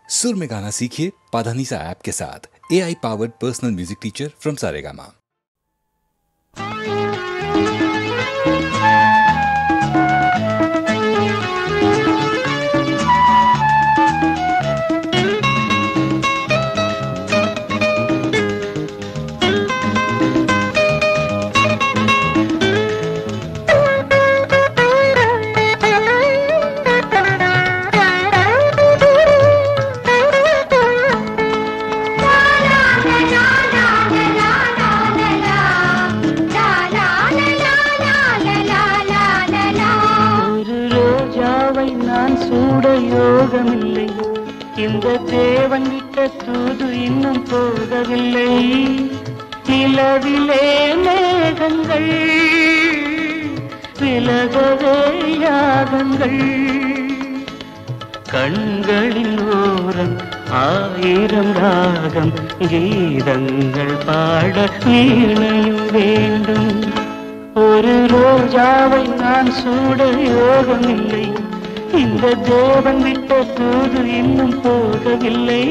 सुर में गाना सीखिए पाधानीसा ऐप के साथ। AI powered personal music teacher from Saregama. யோகமில்லை இந்த தேவன் விட்ட தூது இன்னும் போகவில்லை. நிலவிலே மேகங்கள் விலகவே யாகங்கள் கண்களின் ஓரம் ஆயிரம் ராகம் கீதங்கள் பாட வீணையும் வேண்டும். ஒரு ரோஜாவை நான் சூட யோகமில்லை இந்த தேவன் விட்ட தூது இன்னும் போகவில்லை.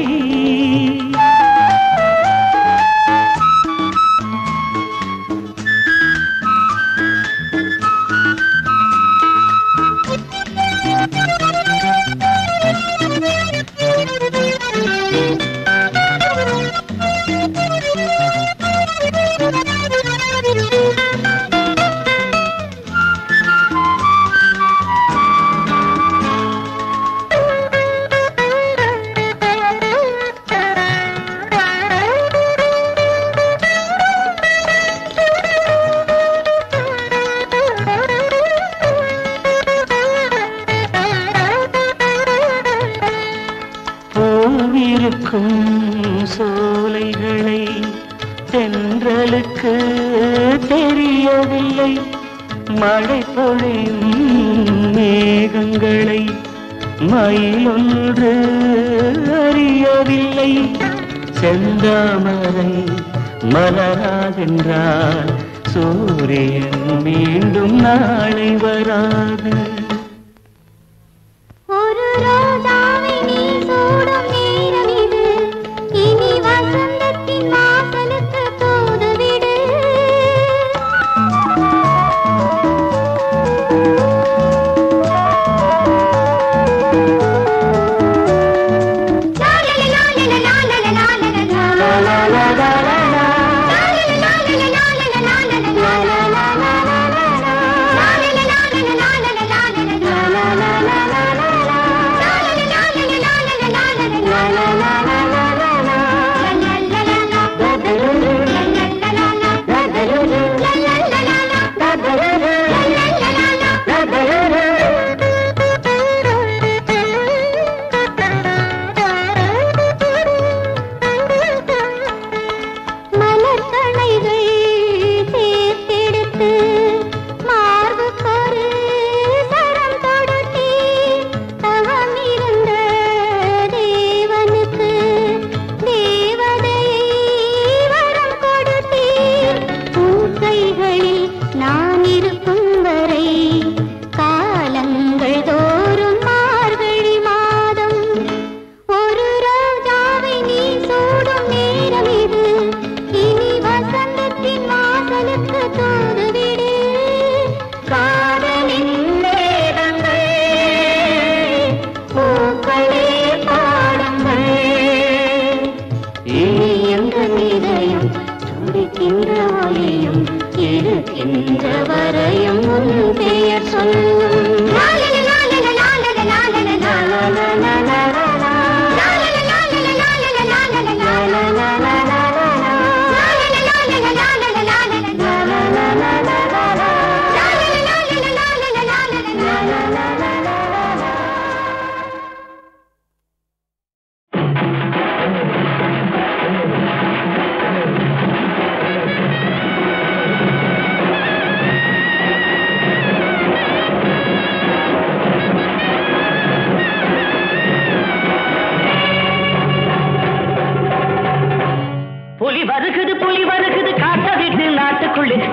சோலைகளை தென்றலுக்கு தெரியவில்லை. மழை பொழியும் மேகங்களை மயிலொன்று அறியவில்லை. செந்தாமரை மலராதென்றால் சூரியன் மீண்டும் நாளை வராது.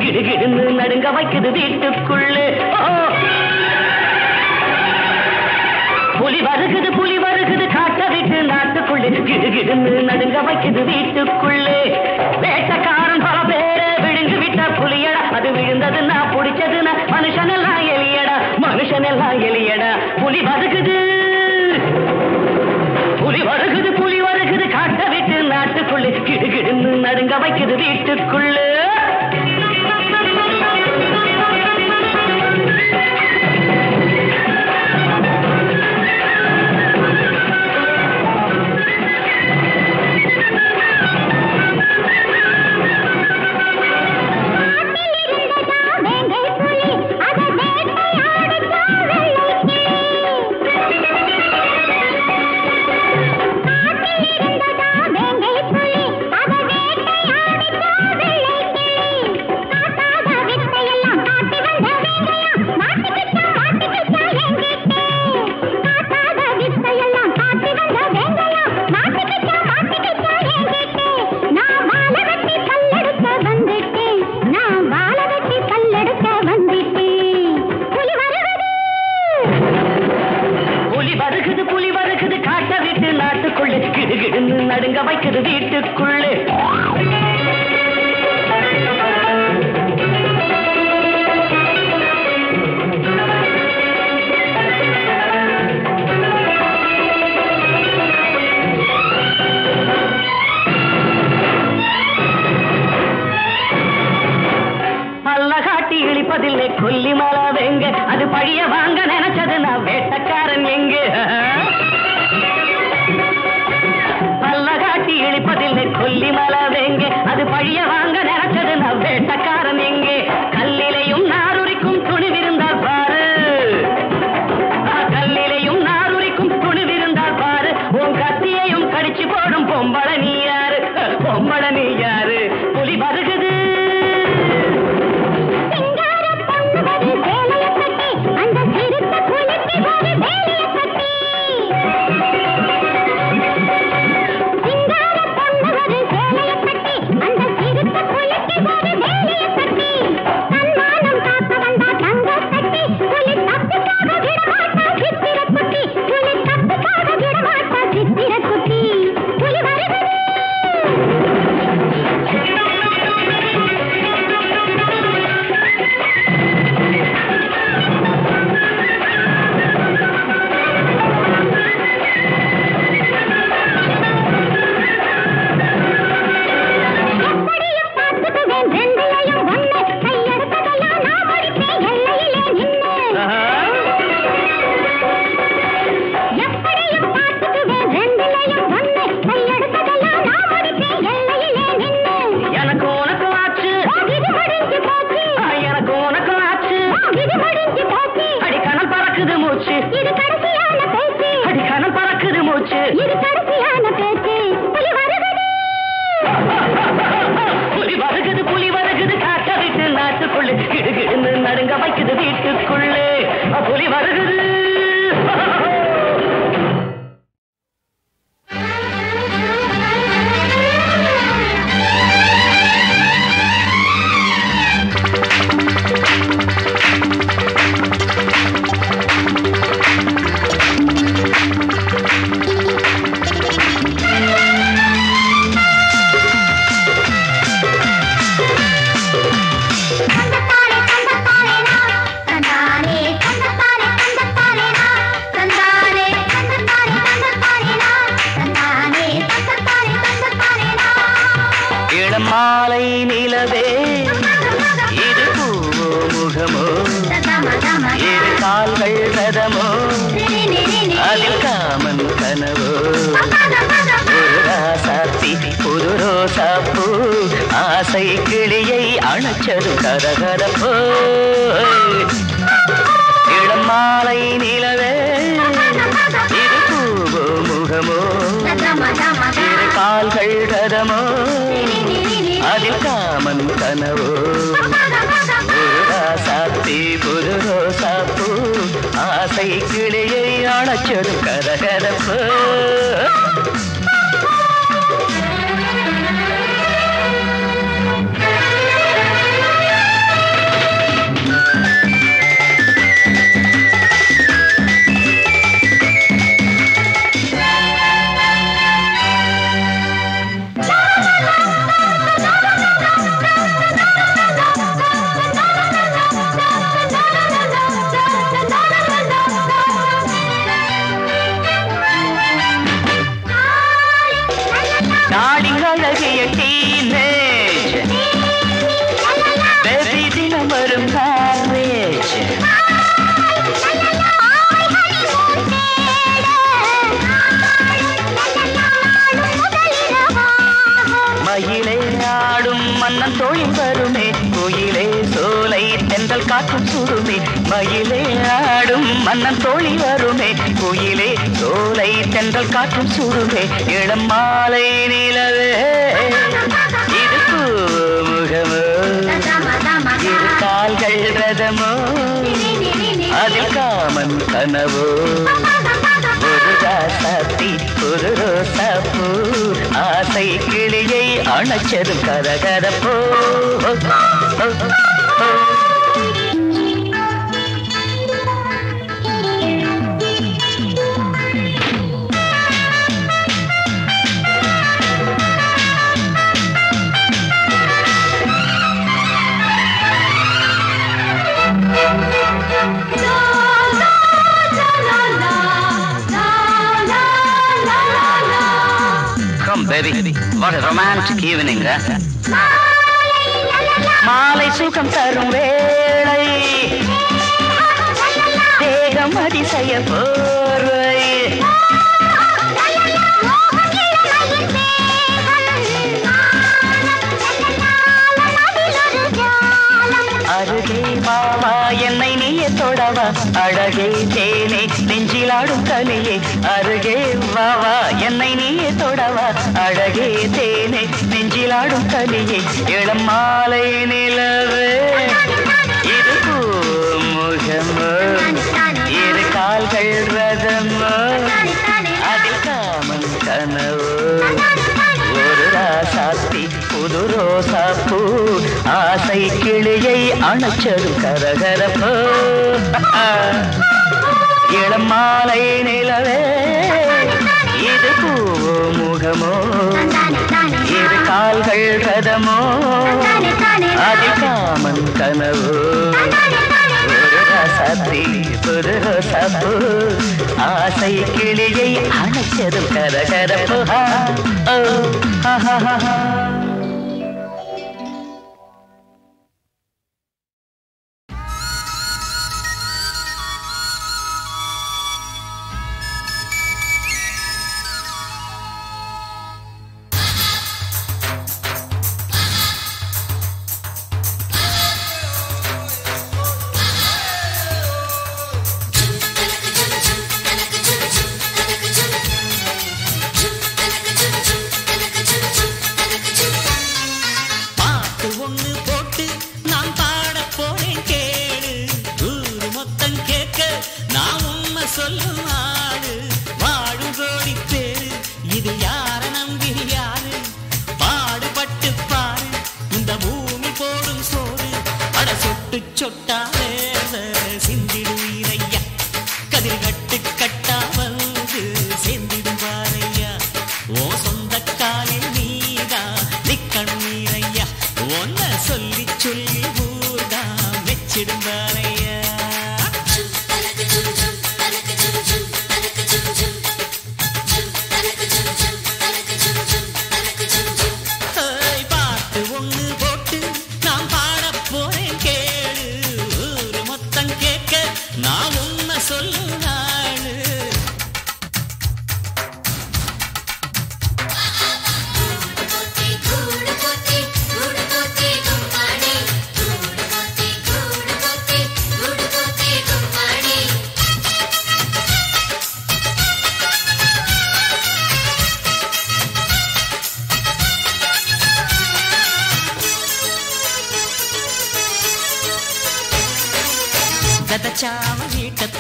கிடுகிடுன்னு நடுங்க வைக்குது வீட்டுக்குள்ளே. புலி வருகுது காட்ட விட்டு நாட்டு வைக்குது வீட்டுக்குள்ளே. வேட்டக்காரன் பல பேரை விழுங்கி விட்ட புலியடா, அது விழுந்ததுன்னா பிடிச்சதுன்னா மனுஷனெல்லாம் எலியடா, மனுஷனெல்லாம் எலியடா. புலி வருகுது புலி வருகுது புலி வருகுது, காட்ட விட்டு நாட்டுக்குள்ளே கிடுகிடுன்னு நடுங்க வைக்குது வீட்டுக்குள்ளே. நடுங்க வைக்குது வீட்டுக்குள்ளே. பல்ல காட்டி இழிப்பதில்லை கொல்லி மலை வெங்க, அது பழிய வாங்க நினைச்சது நான் வேட்டக்காரன் எங்க. இழிப்பதில்லை கொல்லி மலை வெங்கே, அது பழிய வாங்க நினைச்சது நான் வேட்டக்காரன் எங்கே. கல்லிலையும் நாருரிக்கும் துணிவிருந்தால் பாரு, கல்லிலையும் நாருரிக்கும் துணிவிருந்தால் பாரு. உன் கத்தியையும் கடிச்சு போடும் பொம்பள நீ யாரு, பொம்பள நீ யாரு. புலி வருகுது நடுங்க வைக்குது வீட்டுக்குள்ளே. புலி வருகுது மாலை நிலவே, இது பூவோ முகமோ, இரு கால்கள் ரதமோ, அதில் காமன் கனவோ. ஒரு ராசாத்தி புது ரோசாப்பூ, ஆசை கிளியை அணைச்சது கரகரப்போ. இளம் மாலை நிலவே, இது பூவோ முகமோ, இரு கால்கள் ரதமோ, அதில் காமன் கனவோ. ஒரு ராசாத்தி புது ரோசாப்பூ, ஆசை கிளியை அணைச்சது கரகரப்போ. அழகிய டீனேஜ் பேபி தினம் வரும் மேரேஜ் மயிலே ஆடும் மன்னன் தோழில் வருமே கோயிலே சோலை தென்றல் காற்றும் சுடுமே மயிலே ஆடும் மன்னன் தோழி வருமே கோயிலே சோலை தென்றல் காற்றும் சுடுமே இளம் மாலை நிலவே இது முகமோ இரு கால்கள் ரதமோ அதில் காமன் கனவோ ஒரு ராசாத்தி ஒரு ரோசாப்பூ ஆசை கிளியை அணைச்சதும் கரகரப்போ Come baby, what a romantic evening, மாலை சுகம் தரும் வேளை தேகம் அதிசய போர்வை அருகே மாமா என்னை நீயே தொடவா அழகே தேனே நெஞ்சிலாடும் கனியே அருகே வாவா என்னை நீயே தொடவா அழகே தேனே நெஞ்சிலாடும் கனியே இளம் மாலை நிலவே இது முகமோ இரு கால்கள் ரதமோ அதில் காமன் கனவோ ஒரு ராசாத்தி புது ரோசாப்பூ ஆசை கிளியை அணைச்சதும் கரகரப்போ இளம் மாலை நிலவே இது பூவோ முகமோ இரு கால்கள் ரதமோ அதில் காமன் கனவோ ஒரு ராசாத்தி புது ரோசாப்பூ ஆசை கிளியை அணைச்சதும் கரகரப்போ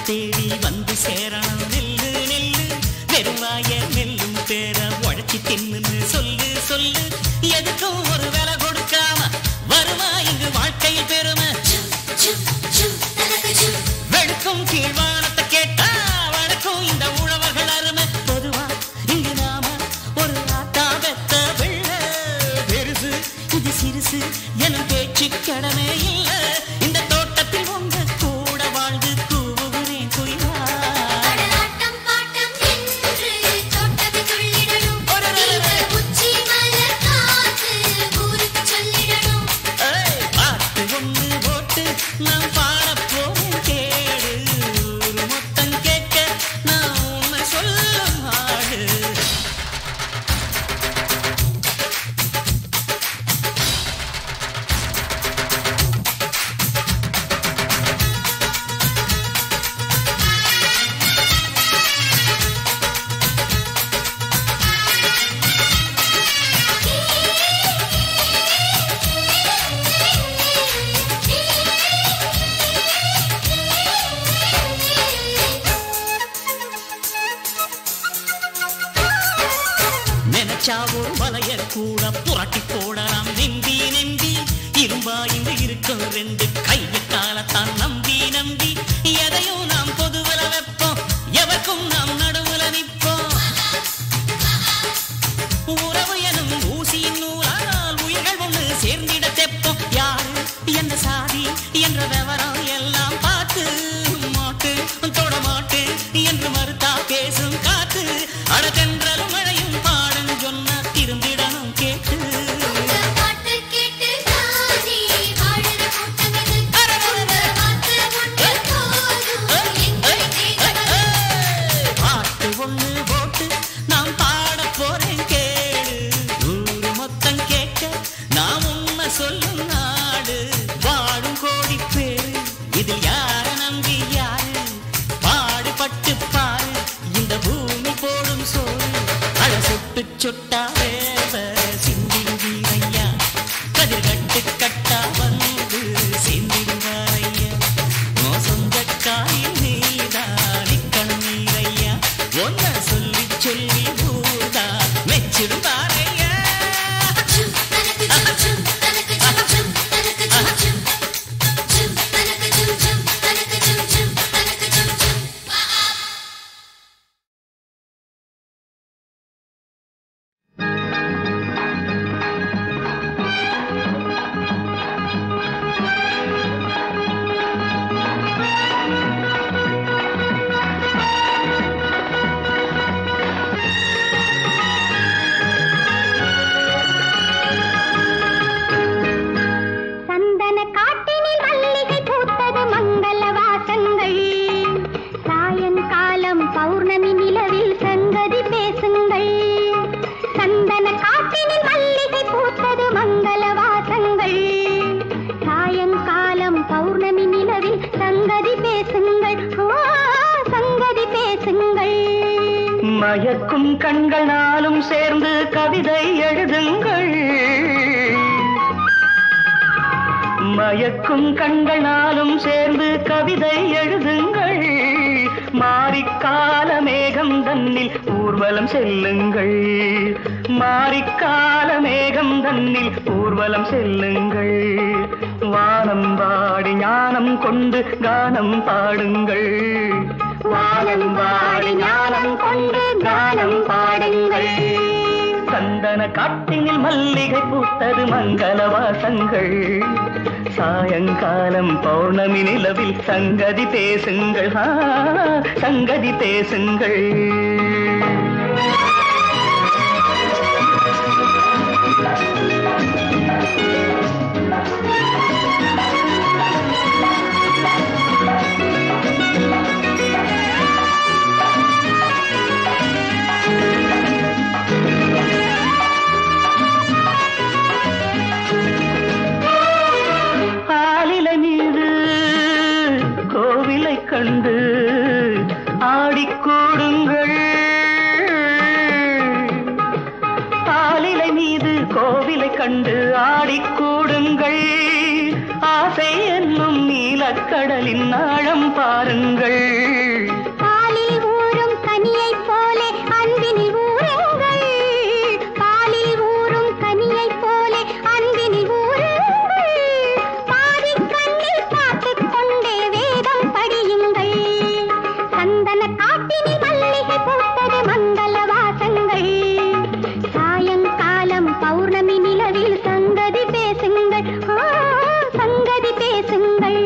தேடி வந்து சேரணும் நெல்லு நெல்லு வெறுவாய நெல்லும் பேர உழைச்சி தின்னு சொல்லு சொல்லு எதுக்கும் ஒரு வேலை கொடுக்காம வருமா இங்கு வாழ்க்கையில் பெருமை வெடுக்கும் கீழ்வானத்தை கேட்டா வழக்கும் இந்த உழவர்கள் அருமை பொதுவா இங்கு நாம ஒரு ஆத்தா பெத்த பிள்ளை பெருசு இது சிறுசு என பேச்சு கடமை இல்லை இந்த தோட்டத்தில் உங்க கூட வாழ்ந்து கூவுகிறேன் குயிலா பாட்டம் என்று தோட்டத்தில் துள்ளிடணும் உச்சி மலர் நினைச்சா ஒரு வலைய கூட புரட்டி போடலாம். நெம்பி நெம்பி இரும்பா இங்கு இருக்கும் ரெண்டு கைய காலத்தான் நம்பி நம்பி எதையும் நாம் பொதுவில வைப்போம், எவருக்கும் நாம் நடுவுல நிற்போம். உறவு எனும் ஊசியின் நூலால் உயிர்கள் ஒன்று சேர்ந்திட தெப்போம். யாரு என்ன சாதி என்ற விவரம் எல்லாம் பார்த்து மாட்டு தொட மாட்டு என்று மறுத்தா பேசும் காத்து. அடதென்றலும் மழையும் பாடம் சொன்ன திரும்பிடணும் கேட்டு. பாட்டு ஒண்ணு போட்டு நாம் பாட போறேன் கேடு. ஊரு மொத்தம் கேட்க நாம் உண்மை சொல்லும் நாடு. வாடும் கோடி பேரு இதில் யார நம்பி யாரு? பாடுபட்டு பாரு இந்த பூமி போடும் சோறு. அழ சொட்டு சொட்டா வேவ சிந்திடுவீரையா, கதிர் கட்டு கட்டா வந்து சேர்ந்திடுவாரையா. சொந்த காயில் நீதான் நிக்கணும் நீரையா, ஒன்ன சொல்லி சொல்லி ஊதா மெச்சிடுவாரையா. மயக்கும் கண்கள் நாளும் சேர்ந்து கவிதை எழுதுங்கள். மயக்கும் கண்கள் நாளும் சேர்ந்து கவிதை எழுதுங்கள். மாரிக்கால மேகம் தன்னில் ஊர்வலம் செல்லுங்கள். மாரிக்கால மேகம் தன்னில் ஊர்வலம் செல்லுங்கள். வானம் பாடி ஞானம் கொண்டு கானம் பாடுங்கள். வானம் பாடி ஞானம் கொண்டு கானம் பாடுங்கள். சந்தன காட்டினில் மல்லிகை பூத்தது மங்கள வாசங்கள். சாயங்காலம் பௌர்ணமி நிலவில் சங்கதி பேசுங்கள். சங்கதி பேசுங்கள். கண்டு ஆடிக்கூடுங்கள். ஆலிலை மீது கோவிலை கண்டு ஆடிக்கூடுங்கள். ஆசை என்னும் நீலக்கடலின் ஆழம் பாருங்கள். பாலில் ஊறும் கனியைப் போலே அன்பினில் ஊறுங்கள். பாலில் ஊறும் கனியைப் போலே அன்பினில் ஊறுங்கள். பாதி கண்ணில் பார்த்துக் கொண்டே வேதம் படியுங்கள். சந்தன காட்டினில் மல்லிகை பூத்தது மங்கள வாசங்கள். சாயங்காலம் பௌர்ணமி நிலவில் சங்கதி பேசுங்கள். சங்கதி பேசுங்கள்.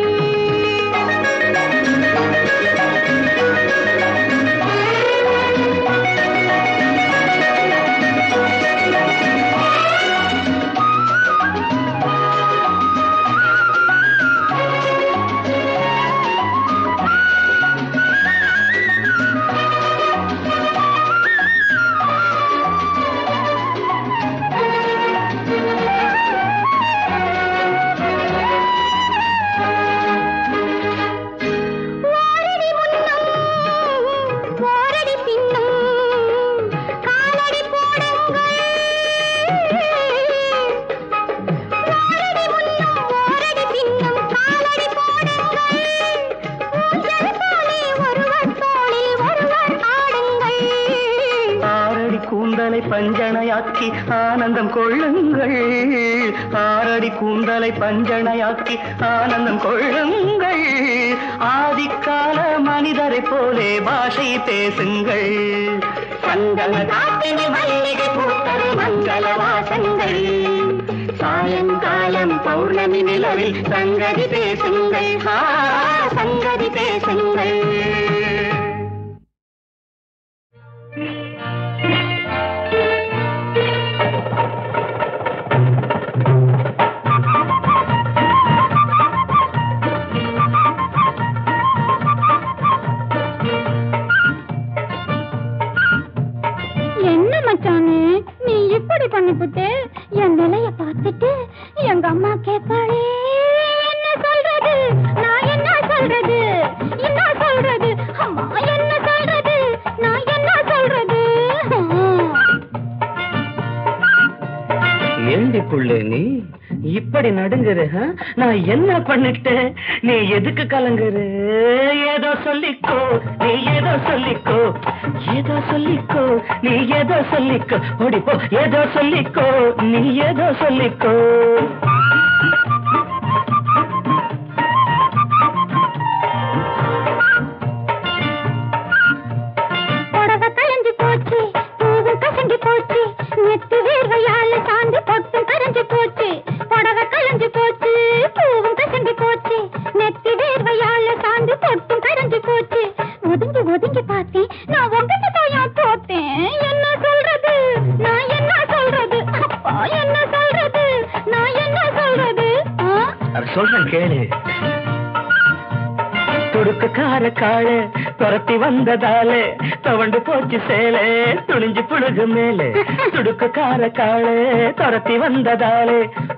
பஞ்சனையாக்கி ஆனந்தம் கொள்ளுங்கள். ஆறடி கூந்தலை பஞ்சனையாக்கி ஆனந்தம் கொள்ளுங்கள். ஆதிக்கால மனிதரை போலே பாஷை பேசுங்கள். சந்தன காட்டினி மல்லிகை பூத்தது மங்கள வாசங்கள். சாயங்காலம் பௌர்ணமி நிலவில் சங்கதி பேசுங்கள். சங்கதி பேசுங்கள். பண்ணிவிட்டு என் நிலைய பார்த்துட்டு எங்க அம்மா கேட்பாளே என்ன சொல்றது, நான் என்ன சொல்றது, என்ன சொல்றது, அம்மா என்ன சொல்றது, நான் என்ன சொல்றது. ஏண்டி புள்ளே நீ இப்படி நடுங்குற? நான் என்ன பண்ணிட்டேன்? நீ எதுக்கு கலங்குற? ஏதோ சொல்லிக்கோ, நீ ஏதோ சொல்லிக்கோ, ஏதோ சொல்லிக்கோ, நீ ஏதோ சொல்லிக்கோ, ஓடிப்போ, ஏதோ சொல்லிக்கோ, நீ ஏதோ சொல்லிக்கோ. புடவை கலைஞ்சு போச்சு, பூவு கசங்கி போச்சு, நெத்து வேர்வையால சாந்து பொட்டு கரைஞ்சு போச்சு. புடவை கலைஞ்சு போச்சு, பூவும் கசங்கி போச்சு, நெத்தி வேர்வையால சாந்து பொட்டு கரைஞ்சு போச்சு. ஒதுங்கி ஒதுங்கி பார்த்தேன், நான் உங்ககிட்ட போயா போட்டேன். என்ன சொல்றது, நான் என்ன சொல்றது, அப்பா என்ன சொல்றது, நான் என்ன சொல்றது. சொல்றேன் கேளு. துடுக்குக்கார கால துரத்தி வந்ததால தவண்டு போச்சு சேலை துணிஞ்சு புழுகு மேலே. துடுக்குக்கார கால துரத்தி வந்ததால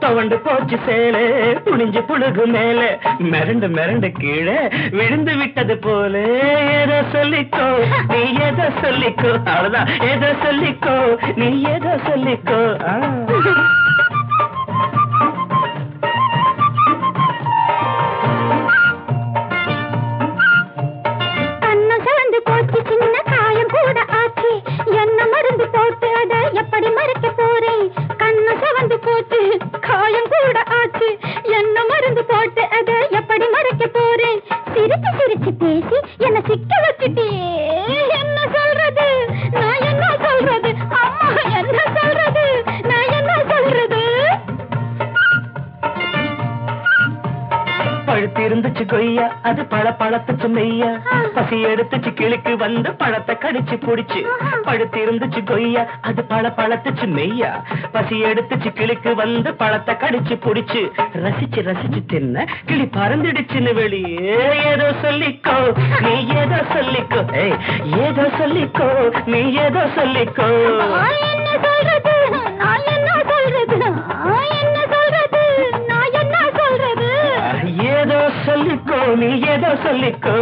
தவண்டு போச்சு சேலை துணிஞ்சு புழுகு மேலே. மிரண்டு மிரண்டு கீழே விழுந்து விட்டது போல. ஏதோ சொல்லிக்கோ, நீ ஏதோ சொல்லிக்கோ, அவ்வளவுதான். ஏதோ சொல்லிக்கோ, நீ ஏதோ சொல்லிக்கோ. சின்ன காயம் கூட ஆச்சு, என்ன மருந்து போட்டு அதை எப்படி மறைக்க போறேன். கண்ணு சவந்து போச்சு, காயம் கூட ஆச்சு, என்ன மருந்து போட்டு அதை எப்படி மறைக்க போறேன். சிரிச்சு சிரிச்சு பேசி என்ன சிக்க வச்சுட்டே. என்ன சொல்றது, நான் என்ன சொல்றது, அம்மா என்ன சொல்றது, நான் என்ன சொல்றது. பழுத்து இருந்துச்சு கொய்யா, அது பழ பழத்துச்சு மெய்யா. பசி எடுத்துச்சு கிளுக்கு வந்து பழத்தை கடிச்சு புடிச்சு. பழுத்து இருந்துச்சு கொய்யா, அது பழ பழத்துச்சு மெய்யா. பசி எடுத்துச்சு கிளுக்கு வந்து பழத்தை கடிச்சு புடிச்சு. ரசிச்சு ரசிச்சு தின்ன கிளி பறந்துடுச்சுன்னு வெளியே. ஏதோ சொல்லிக்கோ, நீ ஏதோ சொல்லிக்கோ, ஏதோ சொல்லிக்கோ, நீ ஏதோ சொல்லிக்கோ. என்ன சொல்றது, நான் என்ன சொல்றது, என்ன சொல்றது, நான் என்ன சொல்றது. ஏதோ சொல்லிக்கோ, நீ ஏதோ சொல்லிக்கோ.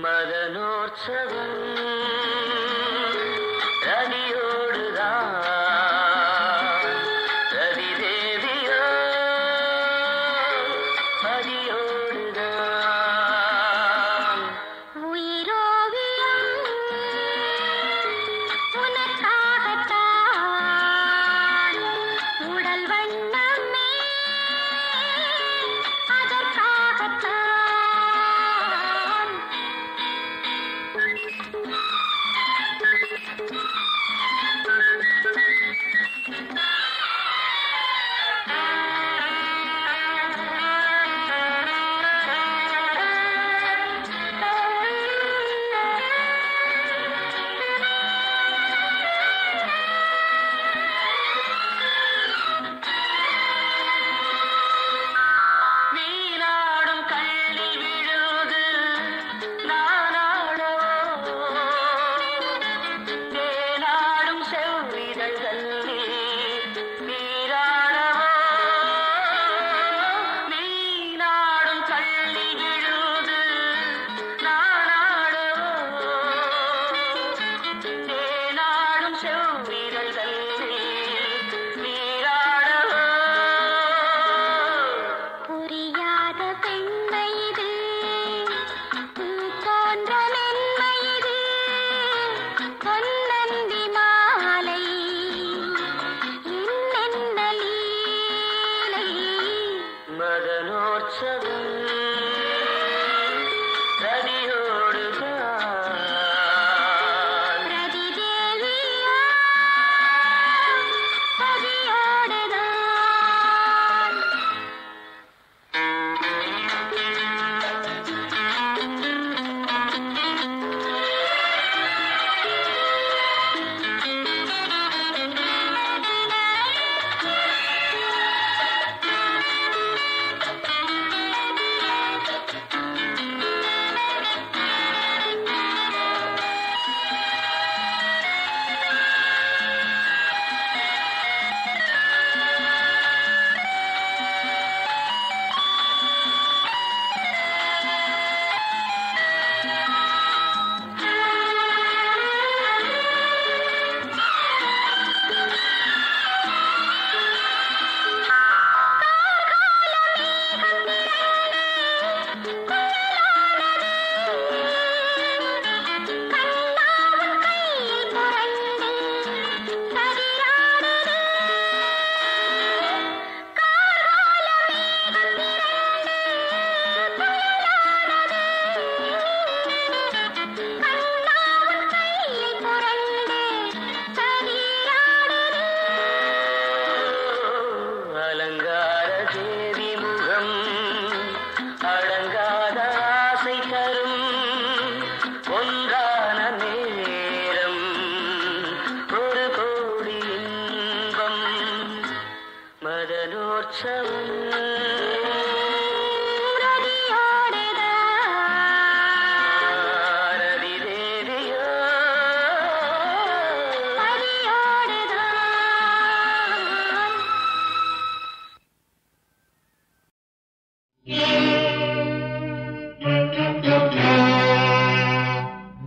மதனோற்சவம் ரதியோடுதான், ரதி தேவியோ பதியோடுதான். உயிரோவியம் உனக்காகத்தான், உடல் வண்ணமே அதற்காகத்தான்.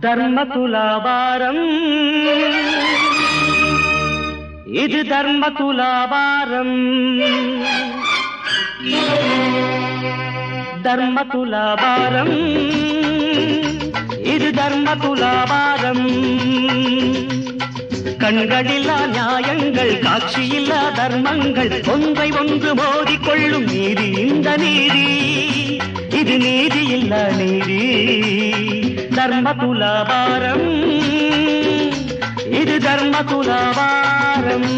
தர்ம துலாபாரம் இது தர்ம துலாபாரம் தர்ம துலாபாரம் இது தர்ம துலாபாரம் கண்களில்லா நியாயங்கள் காட்சியில்லா தர்மங்கள் ஒன்றை ஒன்று மோதிக்கொள்ளும் நீதி இந்த நீதி இது நீதி இல்ல நீதி தர்ம துலாபாரம் இது தர்ம துலாபாரம்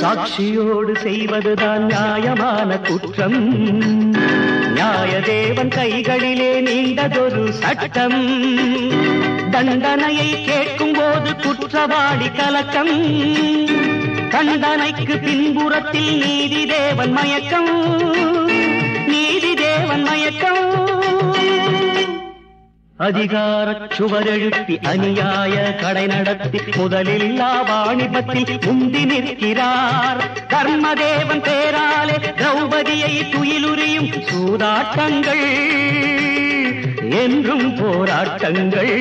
சாட்சியோடு செய்வதுதான் நியாயமான குற்றம் நியாயதேவன் கைகளிலே நீண்டதொரு சட்டம் தண்டனையை கேட்கும் போது குற்றவாளி கலக்கம் தண்டனைக்கு பின்புறத்தில் நீதி தேவன் மயக்கம் நீதி தேவன் மயக்கம் அதிகார சுவரெழுப்பி அநியாய கடை நடத்தி முதலில்லா வாணிபத்தில் முந்தி நிற்கிறார் தர்மதேவன் பேராலே திரௌபதியை துயிலுரியும் சூதாட்டங்கள் என்றும் போராட்டங்கள்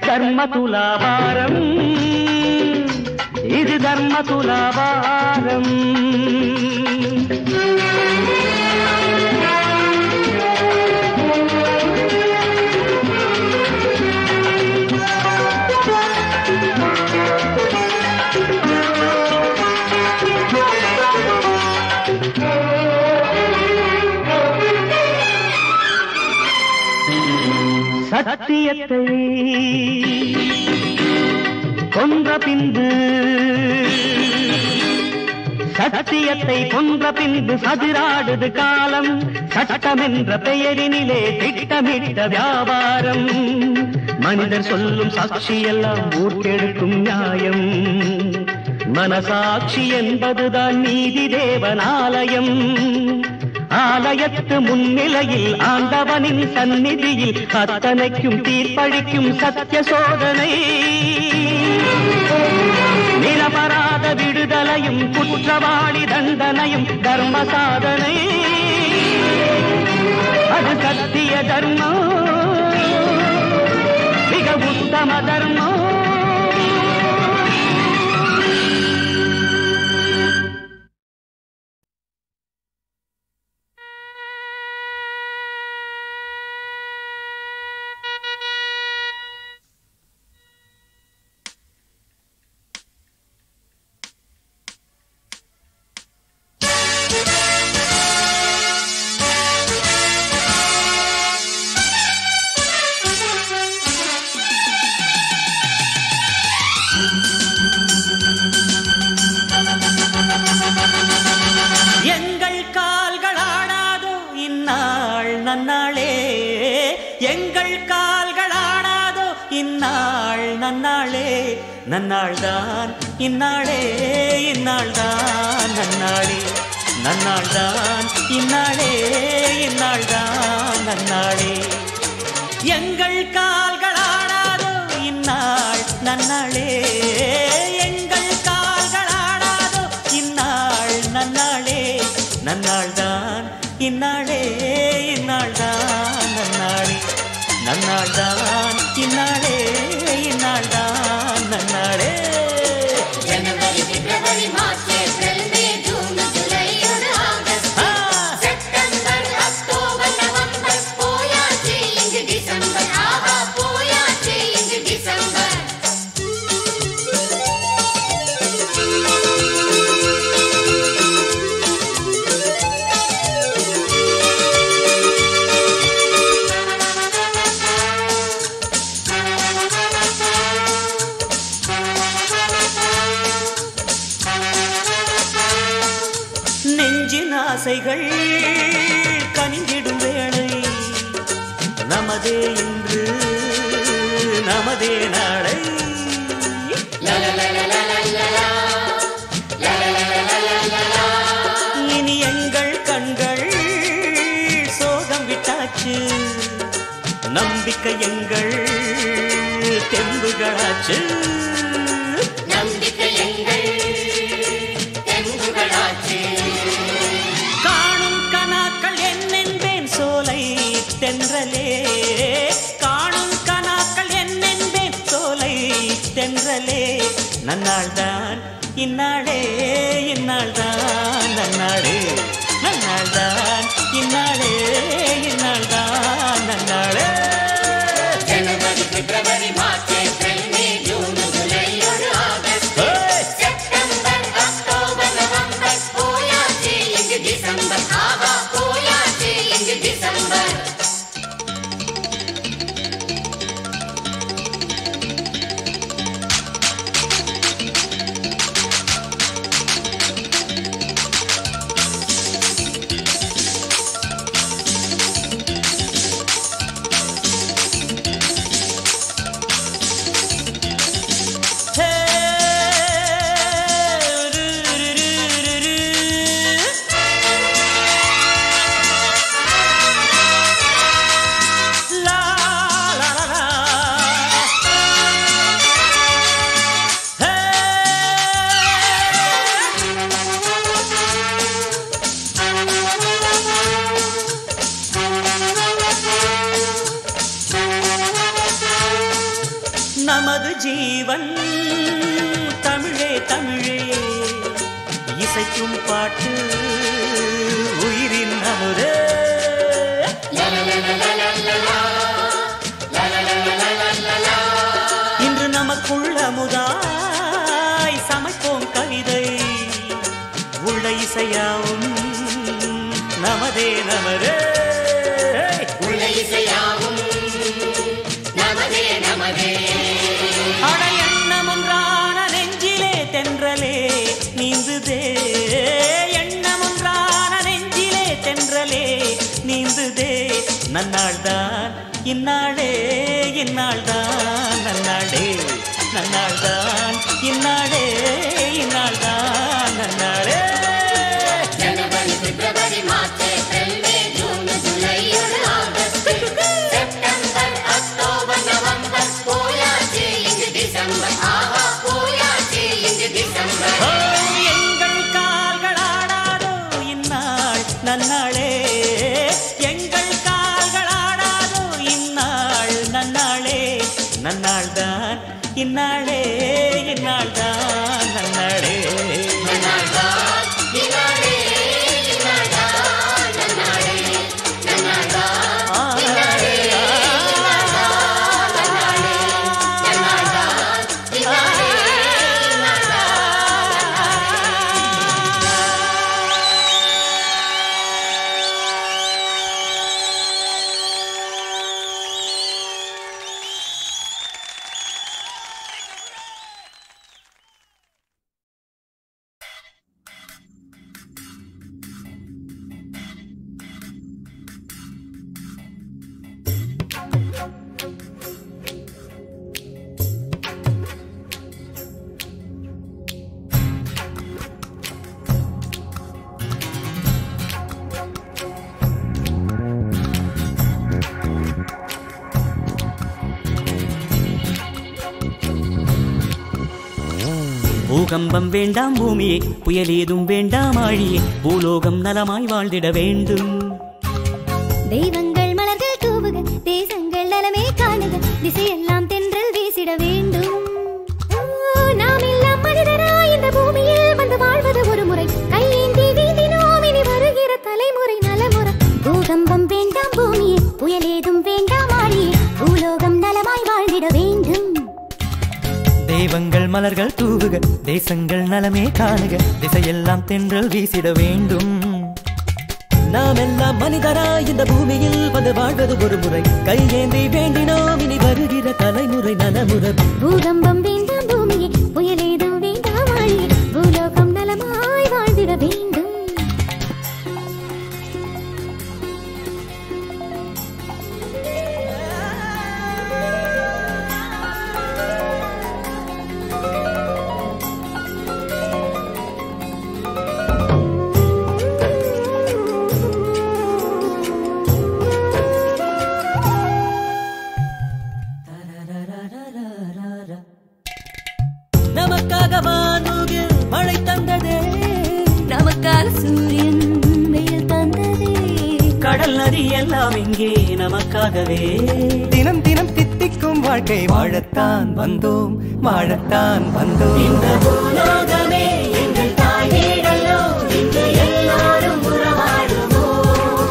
தர்ம துலாபாரம் இது தர்ம துலாபாரம் சத்தியத்தை கொன்ற பின்பு சத்தியத்தை கொன்ற பின்பு சதிராடுது காலம் சட்டம் என்ற பெயரினிலே திட்டமிட்ட வியாபாரம் மனிதர் சொல்லும் சாட்சி எல்லாம் ஊர்க்கெடுக்கும் நியாயம் மனசாட்சி என்பதுதான் நீதி தேவனாலயம் ஆலயத்து முன்னிலையில் ஆண்டவனின் சந்நிதியில் அத்தனைக்கும் தீர்ப்பளிக்கும் சத்திய சோதனை நிரபராத விடுதலையும் குற்றவாளி தண்டனையும் தர்ம சாதனை அது சத்திய தர்மம் மிக உத்தம தர்மம் நன்னாள்தான் இந்நாளே இந்நாள்தான் நன்னாளே நன்னாள்தான் இந்நாளே இந்நாள்தான் நன்னாளே எங்கள் கால்களாடாதோ இந்நாள் நன்னாளே எங்கள் கால்களாடாதோ இந்நாள் நன்னாளே நன்னாள்தான் இந்நாளே இந்நாள்தான் நன்னாளே நன்னாள்தான் இந்நாளே இந்நாள்தான் நன்னாளே जनवरी फरवरी मार्च अप्रैल मई जून जुलाई और अगस्त सितंबर अक्टूबर नवंबर போயாச்சு இங்கு டிசம்பர் ஆஹா போயாச்சு இங்கு டிசம்பர் ஆசைகள் கனிந்திடும் வேளை நமதே இன்று நமதே நாளை இனி எங்கள் கண்கள் சோகம் விட்டாச்சு நம்பிக்கை எங்கள் தெம்புகளாச்சு நம்பிக்கை எங்கள் தெம்புகளாச்சு காணும் கனாக்கள் என்னென்பேன் சோலை தென்றலே காணும் கனாக்கள் என்னென்பேன் சோலை தென்றலே நன்னாள்தான் இந்நாளே இந்நாள்தான் நன்னாளே நன்னாள்தான் இந்நாளே இந்நாள்தான் நன்னாளே ஜனவரி பிப்ரவரி மார்ச் ஏப்ரல் மே ஜூன் ஜூலை ஒரு ஆகஸ்ட் செப்டம்பர் அக்டோபர் நவம்பர் போயாச்சு இங்கு டிசம்பர் ஆஹா போயாச்சு இங்கு டிசம்பர் நமது ஜீவன் தமிழே தமிழே இசைக்கும் பாட்டு உயிரின் அமுதே இன்று நமக்குள்ள அமுதாய் சமைப்போம் கவிதை உள்ள இசையாவும் நமதே நமதே உள்ள இசையாவும் நமதே நமதே அட எண்ணமொன்றான நெஞ்சிலே தென்றலே நீந்துதே எண்ணமொன்றான நெஞ்சிலே தென்றலே நீந்துதே நன்னாள்தான் இந்நாளே இந்நாள்தான் நன்னாளே நன்னாள்தான் இந்நாளே இந்நாள்தான் நன்னாளே ஜனவரி பிப்ரவரி மார்ச் ஏப்ரல் மே ஜூன் ஜூலை ஒரு ஆகஸ்ட் செப்டம்பர் அக்டோபர் நவம்பர் போயாச்சு இங்கு டிசம்பர் ஆஹா போயாச்சு இங்கு டிசம்பர் எங்கள் கால்கள் ஆடாதோ இந்நாள் நன்னாளே எங்கள் கால்கள் ஆடாதோ இந்நாள் நன்னாளே நன்னாள்தான் இந்நாளே இந்நாள்தான் நன்னாளே நன்னாள்தான் இந்நாளே இந்நாள்தான் நன்னாளே நன்னாள்தான் இந்நாளே இந்நாள்தான் நன்னாளே நன்னாள்தான் இந்நாளே பூகம்பம் வேண்டாம் பூமியே புயல் ஏதும் வேண்டாம் ஆழியே பூலோகம் நலமாய் வாழ்ந்திட வேண்டும் தெய்வங்கள் மலர்கள் தூவுக தேசங்கள் நலமே காணுக திசையெல்லாம் தென்றல் வீசிட வேண்டும் நாம் எல்லாம் மனிதராய் இந்த பூமியில் வந்து வாழ்வது ஒரு முறை கையேந்தி வீதினோம் இனி வருகிற தலைமுறை நலமுறை பூகம்பம் வேண்டாம் பூமியே புயல் ஏதும் வேண்டாம் ஆழியே பூலோகம் நலமாய் வாழ்ந்திட வேண்டும் தெய்வங்கள் மலர்கள் தூவுக தேசங்கள் நலமே காணுக திசையெல்லாம் தென்றல் வீசிட வேண்டும் நாம் எல்லாம் மனிதராய் இந்த பூமியில் வந்து வாழ்வது ஒரு முறை கையேந்தி வேண்டினோம் இனி வருகிற தலைமுறை நலமுறை பூகம்பம் வேண்டாம் பூமியே புயல் ஏதும் வேண்டாம் ஆழியே பூலோகம் நலமாய் வாழ்ந்திட வேண்டும் கடல் நதி எல்லாம் இங்கே நமக்காகவே. தினம் தினம் தித்திக்கும் வாழ்க்கை வாழத்தான் வந்தோம், வாழத்தான் வந்தோம். இந்த பூலோகமே எங்கள் தாய் வீடல்லோ, இங்கு எல்லாரும் உறவாடுவோம்.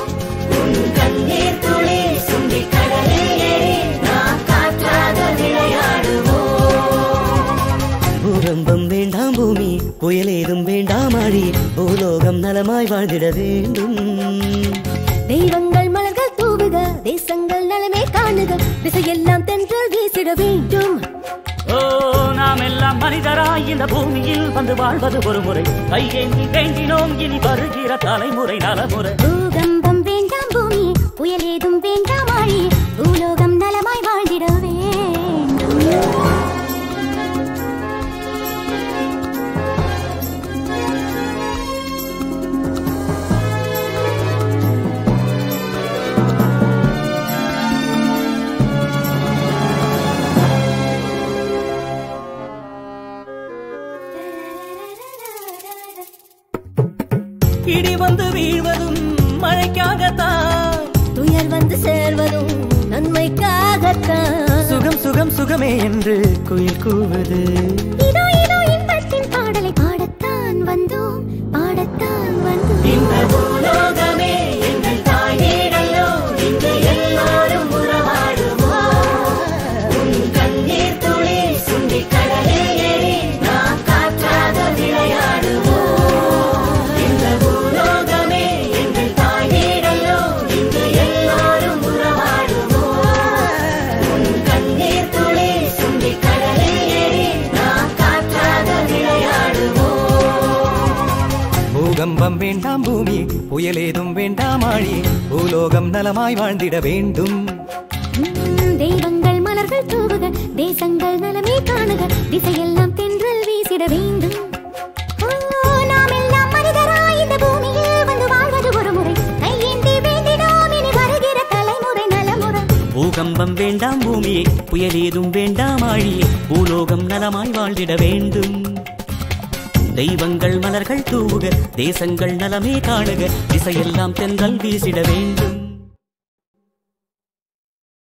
உன் கண்ணீர் துளி சுண்டி கடலில் ஏறி நாம் காற்றாக விளையாடுவோம். பூகம்பம் வேண்டாம் பூமி, புயல் ஏதும் வேண்டாம் ஆழி, பூலோகம் நலமாய் வாழ்ந்திட வேண்டும். தெய்வங்கள் மலர்கள் தூவுக, தேசங்கள் நலமே காணுக, திசையெல்லாம் தென்றல் வீசிட வேண்டும். ஓ நாம் எல்லாம் மனிதராய் இந்த பூமியில் வந்து வாழ்வது ஒரு முறை. கையேந்தி வேண்டினோம் இனி வருகிற தலைமுறை நலமுறை. பூகம்பம் வேண்டாம் பூமி, புயல் ஏதும் வேண்டாம் ஆழி, பூலோகம் நலமாய் வாழ்ந்திட வேண்டும். இடி வந்து வீழ்வதும் மழைக்காகத்தான், துயர் வந்து சேர்வதும் நன்மைக்காகத்தான். சுகம் சுகம் சுகமே என்று குயில் கூவது. இதோ இதோ இன்பத்தின் பாடலை பாடத்தான் வந்தோம், பாடத்தான் வந்தோம். இந்த பூலோகமே எங்கள் தாய் வீடல்லோ, இங்கு எல்லாரும் உறவாடுவோம். உன் கண்ணீர் துளி சுண்டி கடலில் ஏறி நாம் காற்றாக விளையாடுவோம். இந்த பூலோகமே எங்கள் தாய் வீடல்லோ, இங்கு எல்லாரும் உறவாடுவோம். உன் கண்ணீர் துளி சுண்டி கடலில் ஏறி நாம் காற்றாக விளையாடுவோம். பூகம்பம் வேண்டாம் பூமி, புயல் ஏதும் வேண்டாம் ஆழி, பூலோகம் நலமாய் வாழ்ந்திட வேண்டும். தெய்வங்கள் மலர்கள் தூவுக, தேசங்கள் நலமே காணுக, திசையெல்லாம் தென்றல் வீசிட வேண்டும். ஓ, நாம் எல்லாம் மனிதராய் இந்த பூமியில் வந்து வாழ்வது ஒரு முறை. கையேந்தி வேண்டினோம் இனி வருகிற தலைமுறை நலமுறை. பூகம்பம் வேண்டாம் பூமியே, புயல் ஏதும் வேண்டாம் ஆழியே, பூலோகம் நலமாய் வாழ்ந்திட வேண்டும். தெய்வங்கள் மலர்கள் தூவுக, தேசங்கள் நலமே காணுக, திசையெல்லாம் தென்றல் வீசிட வேண்டும்.